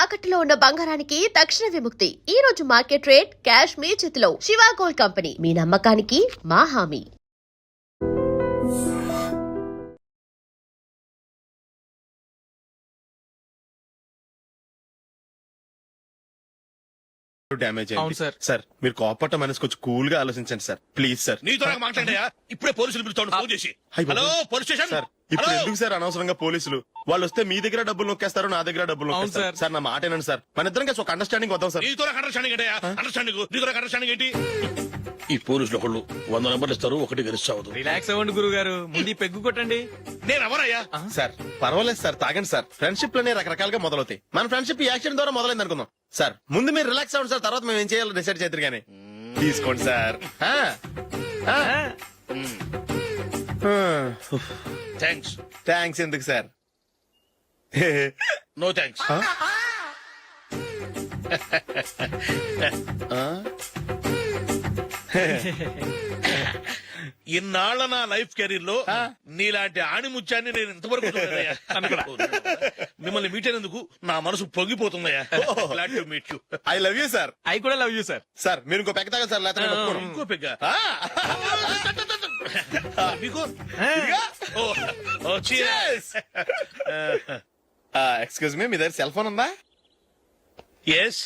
తాకట్టులో ఉన్న బంగారానికి తక్షణ విముక్తి. ఈ రోజు మార్కెట్ రేట్ క్యాష్ మీ చేతిలో. శివ గోల్డ్ కంపెనీ, మీ నమ్మకానికి మా హామీ. డ్యామేజ్ అవును సార్. సార్ మీరు కోపట్ట మనసు కొంచెం కూల్ గా ఆలోచించండి సార్ ప్లీజ్ సార్. నీతో నాకు మాట్లాడాయా? ఇప్పుడే పోలీసులు పిలుస్తాను, ఫోన్ చేసి. అయ్ బాబోయ్. Hello police station. సార్ ఇప్పుడు హలో? ఎందుకు సార్ అనవసరంగా పోలీసులు వాళ్ళు వస్తే మీ దగ్గర డబ్బులు నొక్కేస్తారు, నా దగ్గర డబ్బులు అవును నొక్కేస్తారు. సార్. సార్ నా మాట ఏనండి సార్, మన ఇద్దరం కలిసి ఒక అండర్స్టాండింగ్ వద్దాం సార్. నీతో నాకు అండర్స్టాండింగ్ ఏంటయ్యా? అండర్స్టాండింగ్ నీతో నాకు అండర్స్టాండింగ్ ఏంటి? ఈ పోలీసులు ఒకళ్ళు 100 నెంబర్లు ఇస్తారు, ఒకటి గెలుస్తావదు. రిలాక్స్ అవ్వండి గురువు గారు, ముందు ఈ పెగ్గు కొట్టండి. నేను ఎవరయ్యా? సార్ పర్వాలేదు సార్, తాగండి సార్. ఫ్రెండ్షిప్ లోనే రకరకాలుగా మొదలవుతాయి. మన ఫ్రెండ్షిప్ ఈ యాక్సిడెంట్ ద్వారా మొదలైంది అనుకుందాం. సార్ ముందు మీరు రిలాక్స్ అవ్వండి సార్, తర్వాత మేము ఏం చేయాలో డిసైడ్ చేద్దరు గానీ. తీసుకోండి సార్. థ్యాంక్స్. థ్యాంక్స్ ఎందుకు సార్? No thanks. ఇన్నాళ్ల నా లైఫ్ కెరీర్ లో నీలాంటి ఆణిముత్యాన్ని నేను ఇంతవరకు చూడలేదయ్యా. మిమ్మల్ని మీట్ అయినందుకు నా మనసు పొంగిపోతుందయ్యా. Glad to meet you. I love you sir. I కూడా లవ్ యూ సార్. సార్ మీరు ఇంకో పెక్క తాగండి సార్, లేకపోతే నేను ఒప్పుకోను. ఇంకో పెగ్గ మీకు? ఎక్స్క్యూజ్ మీ, మీ దగ్గర సెల్ ఫోన్ ఉందా? ఎస్,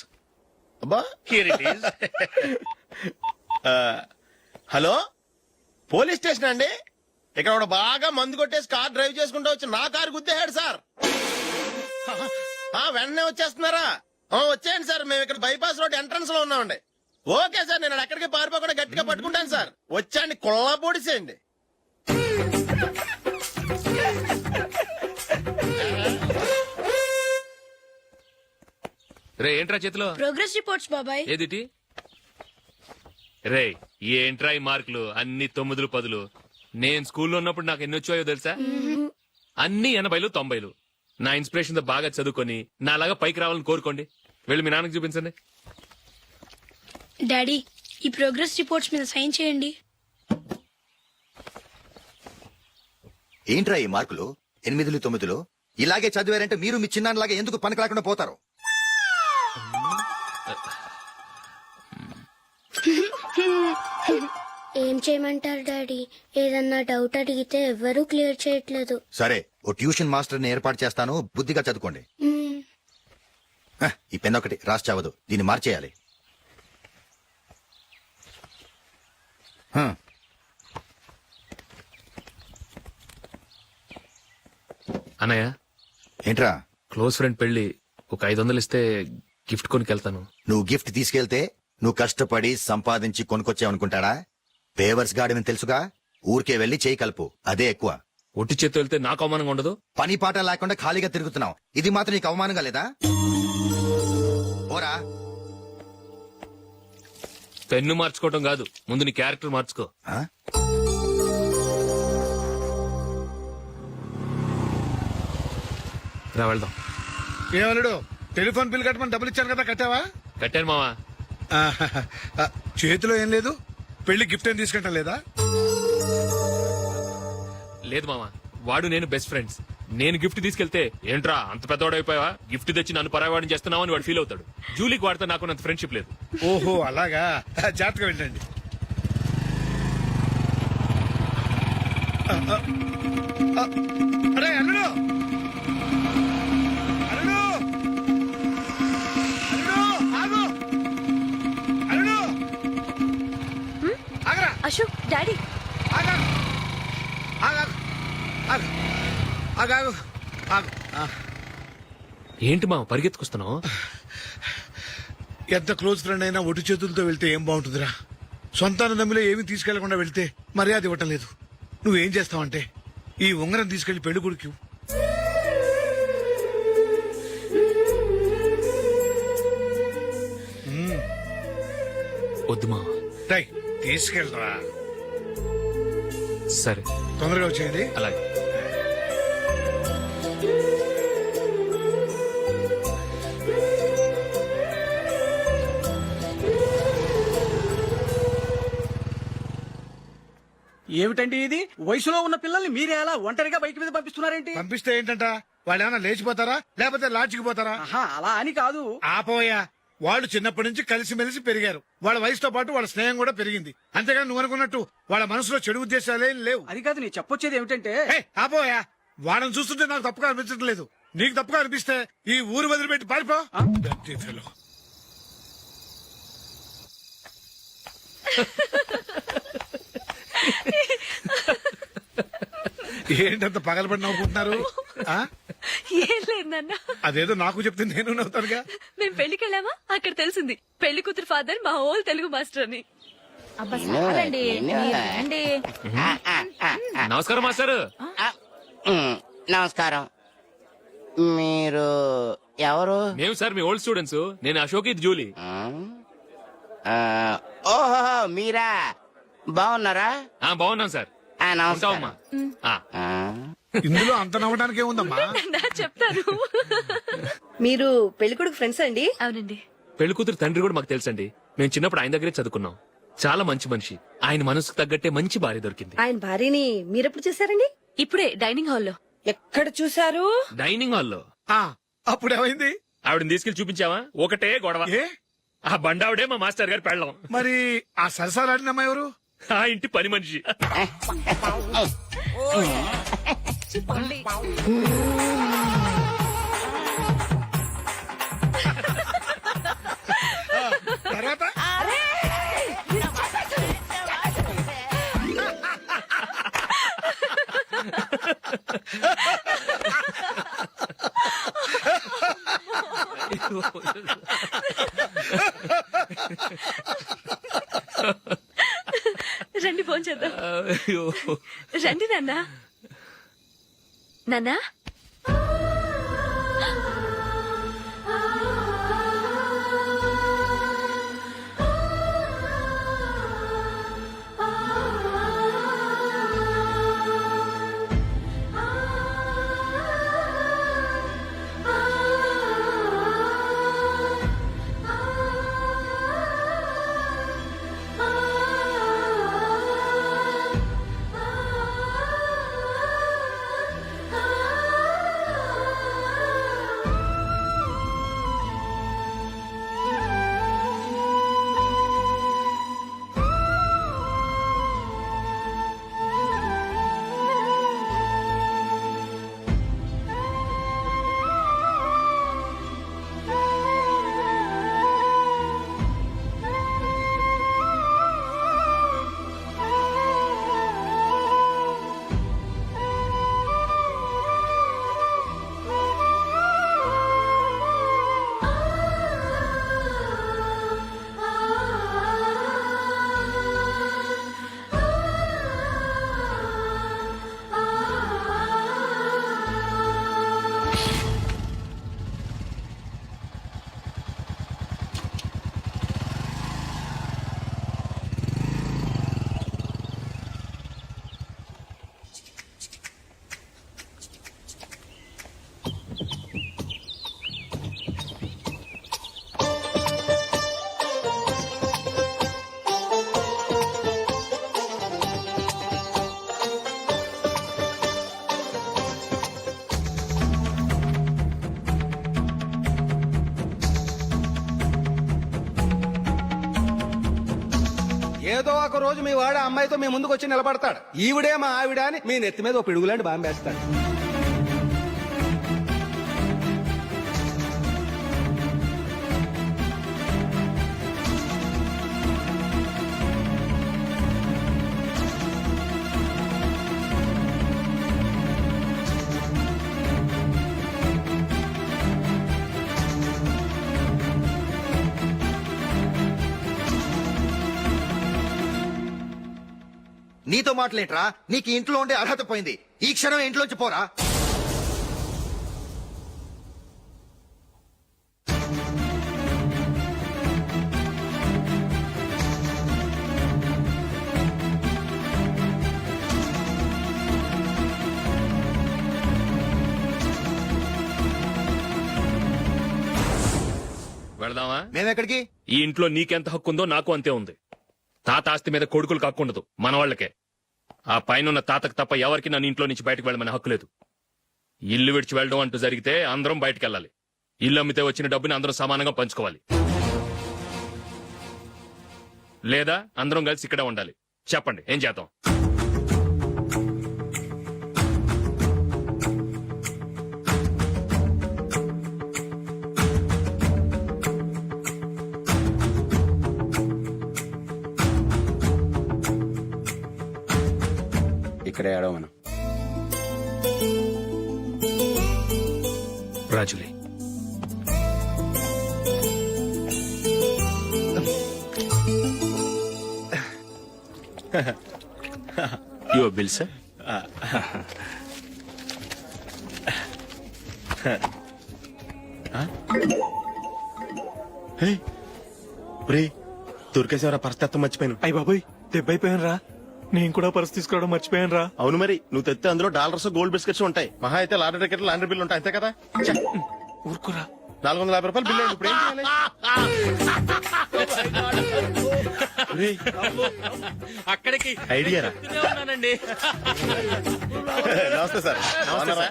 అబ్బా here it is. Hello police station అండి. ఇక్కడ ఒకడు బాగా మందు కొట్టేసి కార్ డ్రైవ్ చేసుకుంటూ వచ్చి నా కారు గుద్దేశాడు సార్. వెంటనే వచ్చేస్తున్నారా? వచ్చేయండి సార్, మేము ఇక్కడ బైపాస్ రోడ్ ఎంట్రన్స్ లో ఉన్నామండి. ఓకే సార్, నేను ఎక్కడికి పారిపోకుండా గట్టిగా పట్టుకుంటాను సార్. వచ్చాండి కుళ్ళ పొడిసేయండి. రే ఏంట్రా చేతిలో? ప్రోగ్రెస్ రిపోర్ట్స్ బాబాయ్. ఏదిటి? రే ఏంట్రా ఈ మార్కులు అన్ని 9లు 10లు? నేను స్కూల్లో ఉన్నప్పుడు నాకు ఎన్ని వచ్చాయో తెలుసా? అన్ని 80లు 90లు. నా ఇన్స్పిరేషన్ తో బాగా చదువుకొని నాలాగా పైకి రావాలని కోరుకోండి. వెళ్ళి మీ నాన్నకి చూపించండి. డాడీ, ఈ ప్రోగ్రెస్ రిపోర్ట్స్ మీద సైన్ చేయండి. ఏంట్రా ఈ మార్కులు 8లు 9లు? ఇలాగే చదివారంటే మీరు మీ చిన్నాన్నలాగా ఎందుకు పనికి రాకుండా పోతారు? ఏం చేయమంటారు డాడీ? ఏదన్నా డౌట్ అడిగితే ఎవ్వరూ క్లియర్ చేయట్లేదు. సరే, ఓ ట్యూషన్ మాస్టర్ ని ఏర్పాటు చేస్తాను, బుద్ధిగా చదువుకోండి. ఈ పెన్ ఒకటి రాసి చావదు, దీన్ని మార్చేయాలి. అన్నయ్య, ఏంట్రా? క్లోజ్ ఫ్రెండ్ పెళ్లి ఒక 500 ఇస్తే గిఫ్ట్ కొనికెళ్తాను. నువ్వు గిఫ్ట్ తీసుకెళ్తే నువ్వు కష్టపడి సంపాదించి కొనుక్కొచ్చావనుకుంటాడా? పేవర్స్ గార్డెన్ తెలుసుగా, ఊరికే వెళ్లి చేయి కలుపు, అదే ఎక్కువ. ఒట్టి చేత్తో వెళ్తే నాకు అవమానంగా ఉండదు? పని పాట లేకుండా ఖాళీగా తిరుగుతున్నావు, ఇది మాత్రం నీకు అవమానంగా లేదా? ఓరా. పెన్ను మార్చుకోవటం కాదు, ముందు నీ క్యారెక్టర్ మార్చుకో. ఆ? రా వెళ్దాం. ఏమన్నాడు? టెలిఫోన్ బిల్ కట్టమని డబ్బులు ఇచ్చాను కదా, కట్టావా? కట్టాను మావా. చేతిలో ఏం లేదు, పెళ్లి గిఫ్ట్ ఏం తీసుకుంటా లేదా? లేదు మావా, వాడు నేను బెస్ట్ ఫ్రెండ్స్. నేను గిఫ్ట్ తీసుకెళ్తే ఏంట్రా అంత పెద్దవాడైపోయావా, గిఫ్ట్ తెచ్చి నన్ను పరాయవాడిని చేస్తున్నావు అని వాడు ఫీల్ అవుతాడు. జూలీకి వాడితే నాకు అంత ఫ్రెండ్షిప్ లేదు. ఓహో అలాగా, జాగ్రత్తగా వెళ్ళండి. అరే అల్లుడు, అల్లుడు, అల్లుడు, ఆగు, అల్లుడు, ఆగరా, అశోక్, డాడీ. ఆగా, ఆగా, ఆగు, ఆగాగు, ఆగు. ఏంటి మావ పరిగెత్తుకొస్తున్నావు? ఎంత క్లోజ్ ఫ్రెండ్ అయినా ఒటి చేతులతో వెళ్తే ఏం బాగుంటుందిరా? సొంతాన నమ్మిలో ఏమీ తీసుకెళ్లకుండా వెళ్తే మర్యాద ఇవ్వటం లేదు. నువ్వేం చేస్తావంటే ఈ ఉంగరం తీసుకెళ్లి పెళ్లి కొడుకు. వద్దు మావ. రై తీసుకెళ్ళరా, సరే తొందరగా వచ్చేయండి. అలాగే. ఏమిటండి ఇది? వయసులో ఉన్న పిల్లల్ని మీరే అలా ఒంటరిగా బైక్ మీద పంపిస్తున్నారేంటి? పంపిస్తే ఏంటంట, వాళ్ళు ఏమైనా లేచిపోతారా లేకపోతే లాడ్జికి పోతారా? అలా అని కాదు. ఆపోయా, వాళ్ళు చిన్నప్పటి నుంచి కలిసిమెలిసి పెరిగారు. వాళ్ళ వయసుతో పాటు వాళ్ళ స్నేహం కూడా పెరిగింది. అంతేగాని నువ్వు అనుకున్నట్టు వాళ్ళ మనసులో చెడు ఉద్దేశాలేం లేవు. అది కాదు నేను చెప్పొచ్చేది ఏమిటంటే ఏయ్, ఆపోయా, వాళ్ళని చూస్తుంటే నాకు తప్పుగా అనిపించడం లేదు. నీకు తప్పుగా అనిపిస్తే ఈ ఊరు వదిలిపెట్టి పారిపో. Dirty fellow. ఏంటంత పగలబడి నవ్వుకుంటున్నారు? ఆ? ఏం లేదు నాన్న, అదేదో నాకు చెప్తే నేను నవ్వుతానుగా. మేము పెళ్లికి వెళ్ళామా అక్కడ తెలిసింది పెళ్లి కూతురు ఫాదర్ మా ఓల్ తెలుగు మాస్టర్ అని. నమస్కారం మాస్టర్. నమస్కారం. మీరు ఎవరు? మేము సార్ మీ ఓల్డ్ స్టూడెంట్స్. నేను అశోక్, ఇది జూలీ. ఓహో మీరా, బాగున్నారా? బాగున్నాం సార్. నమస్కారం. ఉంటావమ్మా. ఇందులో అంత నవ్వడానికి ఏముందమ్మా? చెప్తాను. మీరు పెళ్లికొడుకు ఫ్రెండ్స్ అండి? అవునండి. పెళ్లి కూతురు తండ్రి కూడా మాకు తెలుసండి. మేము చిన్నప్పుడు ఆయన దగ్గరే చదువుకున్నాం. చాలా మంచి మనిషి. ఆయన మనసుకు తగ్గట్టే మంచి భార్య దొరికింది. ఆయన భార్యని మీరెప్పుడు చూసారండి? ఇప్పుడే డైనింగ్ హాల్లో. ఎక్కడ చూసారు? డైనింగ్ హాల్లో. ఆ, అప్పుడు ఏమైంది? ఆవిడని తీసుకెళ్లి చూపించావా? ఒకటే గొడవ. ఏ ఆ బండావిడే మా మాస్టర్ గారు పెళ్ళం. మరి ఆ సరసాలాడిన అమ్మాయి ఎవరు? ఆ ఇంటి పని మనిషి. తర్వాత రండి ఫోన్ చేద్దాం. అయ్యో. రండి నాన్న. నాన్న ఏదో ఒక రోజు మీ వాడు అమ్మాయితో మీ ముందుకు వచ్చి నిలబడతాడు. ఈవిడే మా ఆవిడ అని మీ నెత్తి మీద ఓ పిడుగులాంటి బాంబేస్తాడు. నీతో మాటలేంట్రా? నీకు ఇంట్లో ఉండే అర్హత పోయింది. ఈ క్షణం ఇంట్లోంచి పోరా. వెళదామా? మేమెక్కడికి? ఈ ఇంట్లో నీకెంత హక్కు ఉందో నాకు అంతే ఉంది. తాత ఆస్తి మీద కొడుకులు కాకుండదు, మన వాళ్ళకే. ఆ పైన తాతకు తప్ప ఎవరికి నన్ను ఇంట్లో నుంచి బయటకు వెళ్ళమని హక్కు లేదు. ఇల్లు విడిచి వెళ్ళడం అంటూ జరిగితే అందరం బయటకు వెళ్ళాలి. ఇల్లు అమ్మితే వచ్చిన డబ్బుని అందరం సమానంగా పంచుకోవాలి. లేదా అందరం కలిసి ఇక్కడే ఉండాలి. చెప్పండి ఏం చేద్దాం? ఇక్కడే ఆడో మనం. రాజులే యువర్ బిల్ సార్. రే దొరికేసేవరా పరిస్థితి మర్చిపోయాను. అయ్య బాబోయ్ దెబ్బైపోయాను రా. నేను కూడా పర్స్ తీసుకురావడం మర్చిపోయాను రా. అవును మరి నువ్వు తెస్తే అందులో డాలర్స్ గోల్డ్ బిస్కెట్స్ ఉంటాయి. మహా అయితే లాటరీ టికెట్ లాండ్రీ బిల్లు ఉంటాయి అంతే కదా. ఛ, ఊరుకురా. 450 రూపాయలు బిల్లు అయింది. ఇప్పుడు ఏం చేయాలి? రేయ్, అక్కడికి ఐడియా రా. ఉన్నానండి. నమస్తే సార్. బాగున్నారా?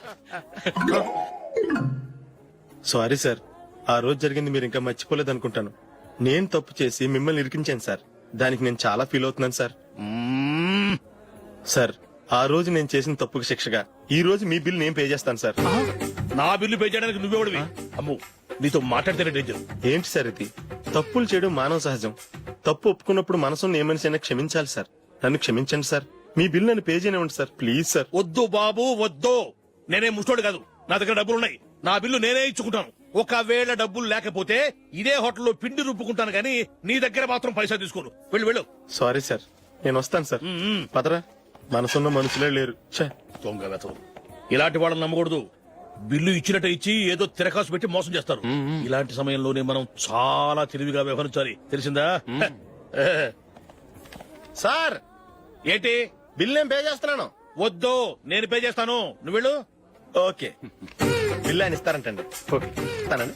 సారీ సార్, ఆ రోజు జరిగింది మీరు ఇంకా మర్చిపోలేదు అనుకుంటాను. నేను తప్పు చేసి మిమ్మల్ని ఇరికించాను సార్. దానికి నేను చాలా ఫీల్ అవుతున్నాను సార్. సార్ ఆ రోజు నేను చేసిన తప్పుకి శిక్షగా ఈ రోజు మీ బిల్ నేను పే చేస్తాను సార్. నా బిల్లు పే చేయడానికి నువ్వెవడివి? అమ్ము, నీతో మాట్లాడితేనే డేంజర్. ఏంటి సార్ ఇది? తప్పులు చేయడం మానవ సహజం. తప్పు ఒప్పుకున్నప్పుడు మనసును ఏ మనిషి అయినా క్షమించాలి సార్. నన్ను క్షమించండి సార్. మీ బిల్ నన్ను పే చేయనివ్వండి సార్ ప్లీజ్ సార్. వద్దు బాబు వద్దు. నేనే ముష్టోడు కాదు, నా దగ్గర డబ్బులున్నాయి. నా బిల్లు నేనే ఇచ్చుకుంటాను. ఒకవేళ డబ్బులు లేకపోతే ఇదే హోటల్లో పిండి రుబ్బుకుంటాను కానీ నీ దగ్గర మాత్రం పైసా తీసుకోను. వెళ్ళు వెళ్ళు. సారీ సార్, నేను వస్తాను సార్. పదరా, మనసున్న మనుషులే లేరు. ఛే, దొంగ వెతవు. ఇలాంటి వాళ్ళని నమ్మకూడదు. బిల్లు ఇచ్చినట్టు ఇచ్చి ఏదో తిరకాసు పెట్టి మోసం చేస్తారు. ఇలాంటి సమయంలోనే మనం చాలా తెలివిగా వ్యవహరించాలి, తెలిసిందా? సార్ ఏంటి? బిల్ నేను పే చేస్తున్నాను. వద్దు, నేను పే చేస్తాను. నువ్వు వెళ్ళు. ఓకే, బిల్ ఆయన ఇస్తారంటండి. ఓకే ఇస్తానండి.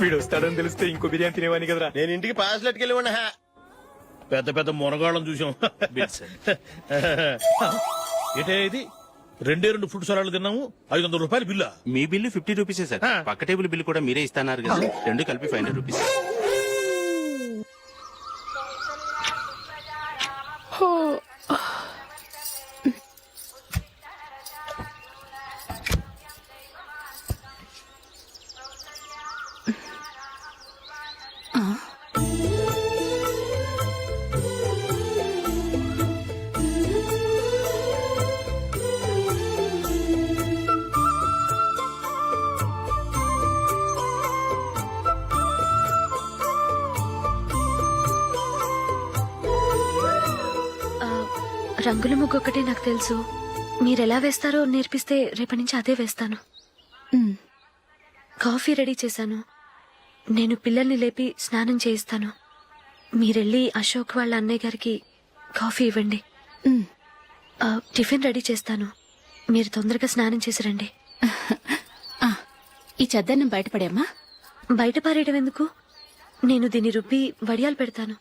వీడు వస్తాడని తెలిస్తే ఇంకో బిర్యానీ తినేవాని కదరా. నేను ఇంటికి పాస్లెట్కి వెళ్ళి ఉన్నా. పెద్ద పెద్ద మునగాళ్ళం చూసాం. ఏంటే ఇది? 2 ఫుడ్ సలాడ్లు తిన్నాము, 500 రూపాయలు బిల్లా? మీ బిల్లు 50 రూపీసే సార్. పక్క టేబుల్ బిల్లు కూడా మీరే ఇస్తాన్నారు కదా. రెండు కలిపి 500 రూపీస్. రంగుల ముగ్గు ఒకటే నాకు తెలుసు. మీరెలా వేస్తారో నేర్పిస్తే రేపటి నుంచి అదే వేస్తాను. కాఫీ రెడీ చేశాను. నేను పిల్లల్ని లేపి స్నానం చేయిస్తాను. మీరెళ్ళి అశోక్ వాళ్ళ అన్నయ్య గారికి కాఫీ ఇవ్వండి. టిఫిన్ రెడీ చేస్తాను. మీరు తొందరగా స్నానం చేసి రండి. ఈ చద్దన్నం బయటపడేమ్మా. బయట పారేయడం ఎందుకు? నేను దీన్ని రుబ్బి వడియాలు పెడతాను.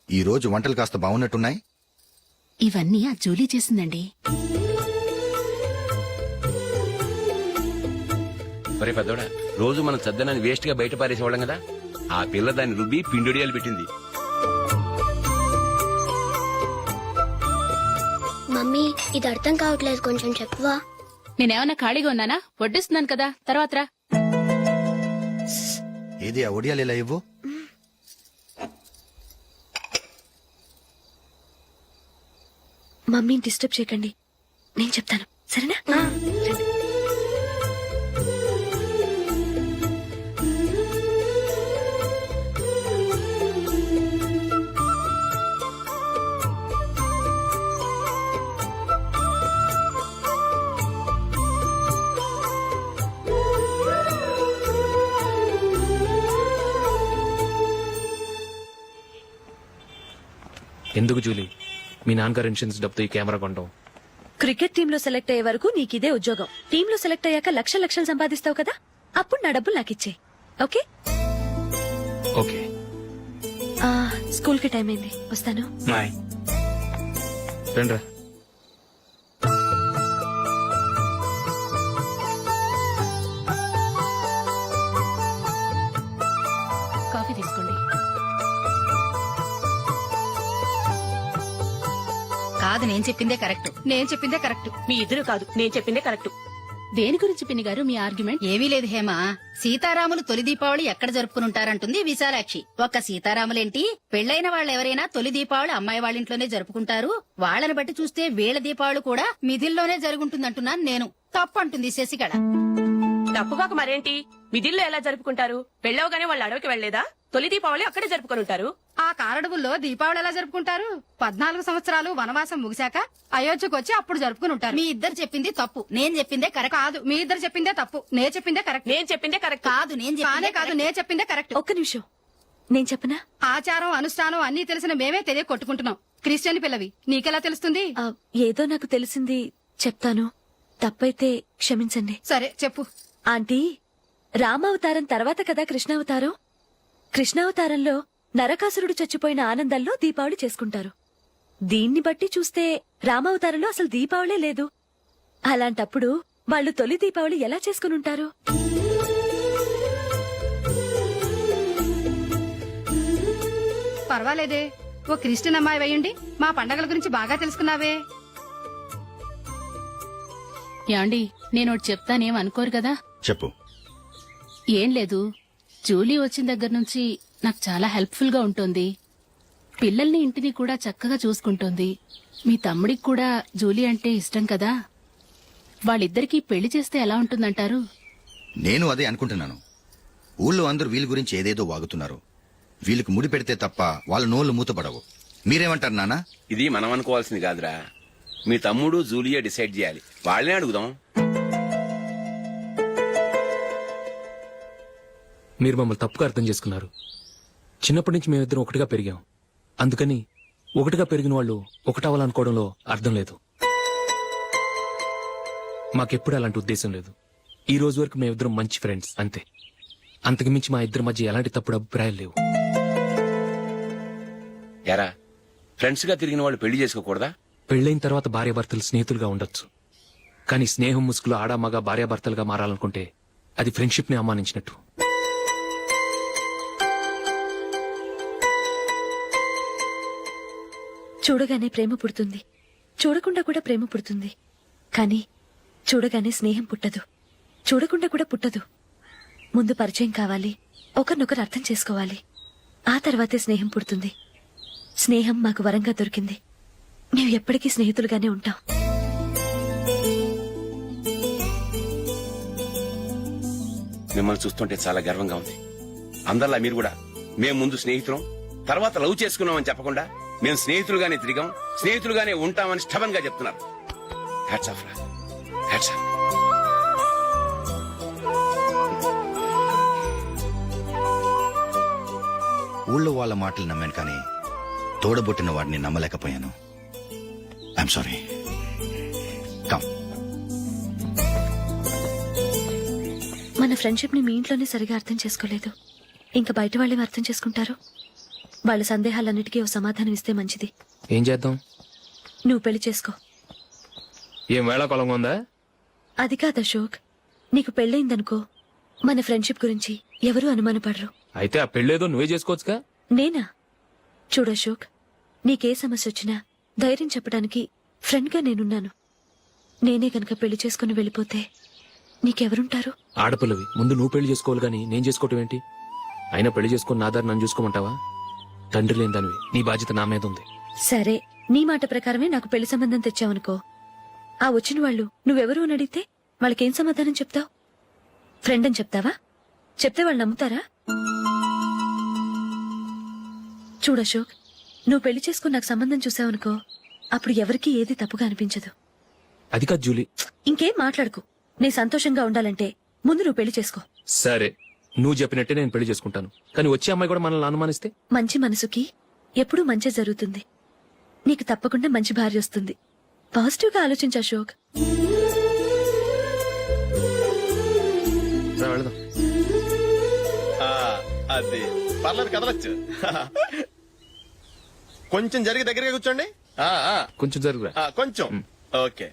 ఈ రోజు వంటలు కాస్త బాగున్నట్టున్నాయి. ఇవన్నీ ఆ జూలీ చేసిందండి. ఒరే పెద్దోడా, రోజు మనం చద్దనాన్ని వేస్ట్ గా బయట పారేసేవాళ్ళం కదా. ఆ పిల్ల దాన్ని రుబ్బి పిండొడియాలు పెట్టింది. మమ్మీ ఇది అర్థం కావట్లేదు, కొంచెం చెప్పవా? నేనేమన్నా ఖాళీగా ఉన్నానా? వడ్డిస్తున్నాను కదా, తర్వాత రా. ఏది ఆ ఒడియాలు ఇలా ఇవ్వు. మమ్మీని డిస్టర్బ్ చేయకండి, నేను చెప్తాను సరేనా? రండి. ఎందుకు జూలీ మీ నాన్నగారు ఇన్సూరెన్స్ డబ్బుతో ఈ కెమెరా కొంటాం? క్రికెట్ టీంలో సెలెక్ట్ అయ్యే వరకు నీకిదే ఉద్యోగం. టీంలో సెలెక్ట్ అయ్యాక లక్షలు సంపాదిస్తావు కదా, అప్పుడు నా డబ్బులు నాకు ఇచ్చే. ఓకే? ఓకే. స్కూల్ కి టైం అయింది, వస్తాను. రండ్రా. కాఫీ తీసుకోండి. కాదు, నేను చెప్పిందే కరెక్ట్. నేను చెప్పిందే కరెక్ట్. మీ ఇద్దరు కాదు, నేను చెప్పిందే కరెక్ట్. దేని గురించి పిన్ని గారు మీ ఆర్గ్యుమెంట్? ఏమీ లేదు హేమ. సీతారాములు తొలి దీపావళి ఎక్కడ జరుపుకుంటారంటుంది విశాలాక్షి. ఒక్క సీతారాములేంటి, పెళ్లైన వాళ్ళెవరైనా తొలి దీపావళి అమ్మాయి వాళ్ళింట్లోనే జరుపుకుంటారు. వాళ్ళని బట్టి చూస్తే వీళ్ళ దీపావళి కూడా మిథిల్లోనే జరుగుంటుందంటున్నాను నేను. తప్పు అంటుంది శశికళ. తప్పుగాక మరేంటి, మిదిల్లో ఎలా జరుపుకుంటారు? పెళ్ళవగానే వాళ్ళు అడవికి వెళ్లేదా? తొలి దీపావళి అక్కడే జరుపుకొని ఉంటారు. ఆ కారడవుల్లో దీపావళి ఎలా జరుపుకుంటారు? 14 సంవత్సరాలు వనవాసం ముగిశాక అయోధ్యకు వచ్చి అప్పుడు జరుపుకుని ఉంటారు. మీ ఇద్దరు చెప్పింది తప్పు, నేను చెప్పిందే కరెక్ట్. కాదు, మీ ఇద్దరు చెప్పిందే తప్పు, నేను చెప్పిందే కరెక్ట్. నేను చెప్పిందే కరెక్ట్. కాదు, నేను చెప్పిందే కరెక్ట్. ఒక్క నిమిషం, నేను చెప్పనా? ఆచారం అనుష్ఠానం అన్ని తెలిసిన మేమే తెలియ కొట్టుకుంటున్నాం. క్రిస్టియన్ పిల్లవి, నీకెలా తెలుస్తుంది? ఏదో నాకు తెలిసింది చెప్తాను, తప్పైతే క్షమించండి. సరే చెప్పు. ఆంటీ, రామావతారం తర్వాత కదా కృష్ణావతారం. కృష్ణావతారంలో నరకాసురుడు చచ్చిపోయిన ఆనందంలో దీపావళి చేసుకుంటారు. దీన్ని బట్టి చూస్తే రామావతారంలో అసలు దీపావళే లేదు. అలాంటప్పుడు వాళ్ళు తొలి దీపావళి ఎలా చేసుకునుంటారు? పర్వాలేదే, ఓ క్రిస్టియన్ అమ్మాయి వేయండి, మా పండగల గురించి బాగా తెలుసుకున్నావే. యాండి, నేనోటి చెప్తానేం అనుకోరు కదా? చెప్పు. ఏం లేదు, జూలీ వచ్చిన దగ్గర నుంచి నాకు చాలా హెల్ప్ఫుల్ గా ఉంటుంది. పిల్లల్ని ఇంటిని కూడా చక్కగా చూసుకుంటోంది. మీ తమ్ముడికి కూడా జూలీ అంటే ఇష్టం కదా. వాళ్ళిద్దరికీ పెళ్లి చేస్తే ఎలా ఉంటుందంటారు? నేను అదే అనుకుంటున్నాను. ఊళ్ళో అందరూ వీళ్ళ గురించి ఏదేదో వాగుతున్నారు. వీళ్ళకి ముడి పెడితే తప్ప వాళ్ళ నోళ్లు మూతపడవు. మీరేమంటారు నాన్న? ఇది మనం అనుకోవాల్సింది కాదురా, మీ తమ్ముడు జూలియా డిసైడ్ చేయాలి. వాళ్ళనే అడుగుదాం. మీరు మమ్మల్ని తప్పుగా అర్థం చేసుకున్నారు. చిన్నప్పటి నుంచి మేమిద్దరం ఒకటిగా పెరిగాం. అందుకని ఒకటిగా పెరిగిన వాళ్ళు ఒకటవ్వాలనుకోవడంలో అర్థం లేదు. మాకెప్పుడు అలాంటి ఉద్దేశం లేదు. ఈ రోజు వరకు మేమిద్దరం మంచి ఫ్రెండ్స్ అంతే. అంతకుమించి మా ఇద్దరి మధ్య ఎలాంటి తప్పుడు అభిప్రాయాలు లేవు. ఎరా, ఫ్రెండ్స్ గా తిరిగిన వాళ్ళు పెళ్లి చేసుకోకూడదా? పెళ్లైన తర్వాత భార్యాభర్తలు స్నేహితులుగా ఉండొచ్చు. కానీ స్నేహం ముసుగులో ఆడామగా భార్యాభర్తలుగా మారాలనుకుంటే అది ఫ్రెండ్షిప్ ని అవమానించినట్టు. చూడగానే ప్రేమ పుడుతుంది, చూడకుండా కూడా ప్రేమ పుడుతుంది. కానీ చూడగానే స్నేహం పుట్టదు, చూడకుండా కూడా పుట్టదు. ముందు పరిచయం కావాలి, ఒకరినొకరు అర్థం చేసుకోవాలి. ఆ తర్వాతే స్నేహం పుడుతుంది. స్నేహం మాకు వరంగా దొరికింది. మేము ఎప్పటికీ స్నేహితులుగానే ఉంటాం. మిమ్మల్ని చూస్తుంటే చాలా గర్వంగా ఉంది. అందరిలా మీరు కూడా మేము ముందు స్నేహితులం, తర్వాత లవ్ చేసుకున్నామని చెప్పకుండా మేము స్నేహితులుగానే తిరిగాం, స్నేహితులుగానే ఉంటామని స్టబన్ గా చెప్తున్నారు. హ్యాట్స్ ఆఫ్ రా, హ్యాట్స్ ఆఫ్. ఊళ్ళో వాళ్ళ మాటలు నమ్మాను కానీ తోడబుట్టిన వాడిని నమ్మలేకపోయాను. I'm sorry. కమ్. మన ఫ్రెండ్షిప్ ని మీ ఇంట్లోనే సరిగా అర్థం చేసుకోలేదు, ఇంకా బయట వాళ్ళేం అర్థం చేసుకుంటారు? వాళ్ళ సందేహాలన్నిటికీ ఓ సమాధానం ఇస్తే మంచిది. ఏం చేద్దాం? నువ్వు పెళ్లి చేసుకో. ఏం వేళాకొలంగా ఉందా? అది కాదు అశోక్, నీకు పెళ్ళయిందనుకో, మన ఫ్రెండ్షిప్ గురించి ఎవరూ అనుమానపడరు. అయితే ఆ పెళ్ళేదో నువ్వే చేసుకోవచ్చుగా. నేనా? చూడు అశోక్, నీకే సమస్య వచ్చినా ధైర్యం చెప్పడానికి ఫ్రెండ్ గా నేనున్నాను. నేనే గనక పెళ్లి చేసుకుని వెళ్ళిపోతే నీకెవరుంటారు? ఆడపిల్లవి, ముందు నువ్వు పెళ్లి చేసుకోవాలి గానీ నేను చేసుకోవటం ఏంటి? అయినా పెళ్లి చేసుకుని నా దారి నన్ను చూసుకోమంటావా? తండ్రి లేని దానివి, నీ బాధ్యత నా మీద ఉంది. సరే, నీ మాట ప్రకారమే నాకు పెళ్లి సంబంధం తెచ్చావనుకో, ఆ వచ్చిన వాళ్ళు నువ్వెవరు అని అడిగితే వాళ్ళకేం సమాధానం చెప్తావు? ఫ్రెండ్ అని చెప్తావా? చెప్తే వాళ్ళు నమ్ముతారా? చూడు అశోక్, నువ్వు పెళ్లి చేసుకుని నాకు సంబంధం చూసావనుకో, అప్పుడు ఎవరికీ ఏది తప్పుగా అనిపించదు. అది కాదు జూలీ. ఇంకేం మాట్లాడుకు. నేను సంతోషంగా ఉండాలంటే ముందు నువ్వు పెళ్లి చేసుకో. సరే, నువ్వు చెప్పినట్టే నేను పెళ్లి చేసుకుంటాను. కానీ వచ్చే అమ్మాయి కూడా మనల్ని అనుమానిస్తే? మంచి మనసుకి ఎప్పుడూ మంచి జరుగుతుంది. నీకు తప్పకుండా మంచి భార్య వస్తుంది. పాజిటివ్ గా ఆలోచించు అశోక్. రా, వెళదాం. ఆ, అది పర్లేదు కదలొచ్చు. కొంచెం జరిగి దగ్గరగా కూర్చోండి. కొంచెం జరుగురా. కొంచెం ఓకే.